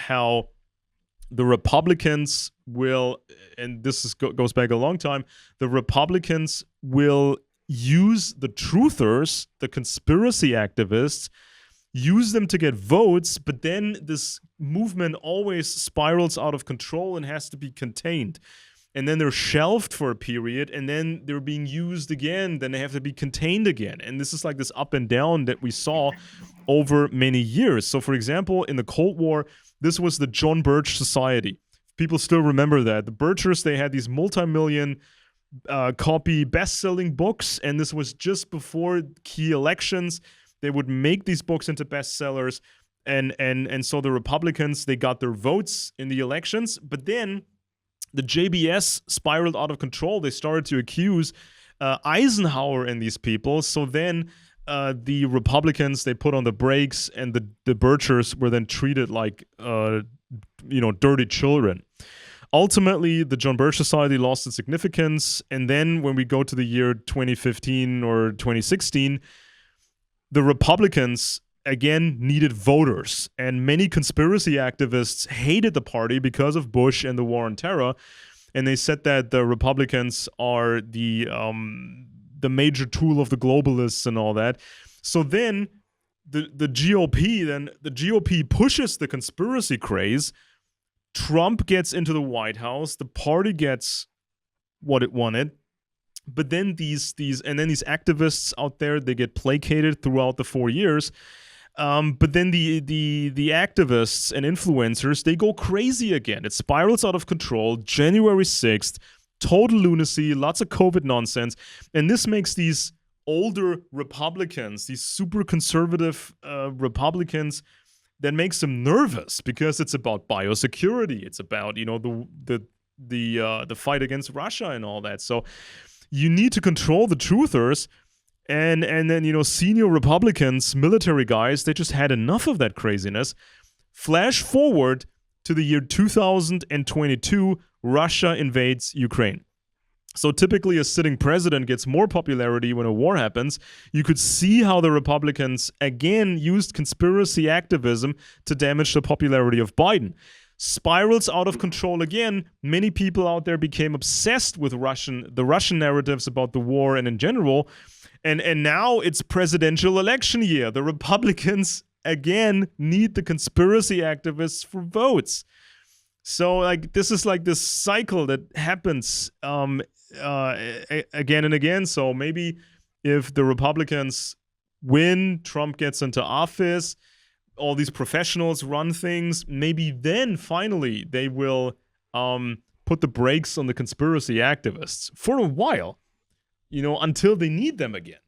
how the Republicans will, and goes back a long time, the Republicans will use the truthers, the conspiracy activists, use them to get votes, but then this movement always spirals out of control and has to be contained. And then they're shelved for a period, and then they're being used again, then they have to be contained again. And this is like this up and down that we saw over many years. So, for example, in the Cold War, this was the John Birch Society. People still remember that. The Birchers, they had these multi-million copy best-selling books, and this was just before key elections. They would make these books into bestsellers, and so the Republicans, they got their votes in the elections, but then the JBS spiraled out of control. They started to accuse Eisenhower and these people, so then the Republicans, they put on the brakes, and the Birchers were then treated like dirty children. Ultimately, the John Birch Society lost its significance, and then when we go to the year 2015 or 2016, the Republicans again needed voters, and many conspiracy activists hated the party because of Bush and the war on terror, and they said that the Republicans are the major tool of the globalists and all that. So then the GOP pushes the conspiracy craze. Trump gets into the White House. The party gets what it wanted. But then these activists out there, they get placated throughout the 4 years. But then the activists and influencers, they go crazy again. It spirals out of control. January 6th, total lunacy, lots of COVID nonsense. And this makes these older Republicans, these super conservative Republicans, that makes them nervous because it's about biosecurity. It's about, the fight against Russia and all that. So you need to control the truthers. And then, senior Republicans, military guys, they just had enough of that craziness. Flash forward to the year 2022, Russia invades Ukraine. So typically a sitting president gets more popularity when a war happens. You could see how the Republicans, again, used conspiracy activism to damage the popularity of Biden. Spirals out of control again. Many people out there became obsessed with the Russian narratives about the war and in general. And now it's presidential election year. The Republicans, again, need the conspiracy activists for votes. So, this is this cycle that happens again and again. So maybe if the Republicans win, Trump gets into office, all these professionals run things, maybe then finally they will put the brakes on the conspiracy activists for a while, until they need them again.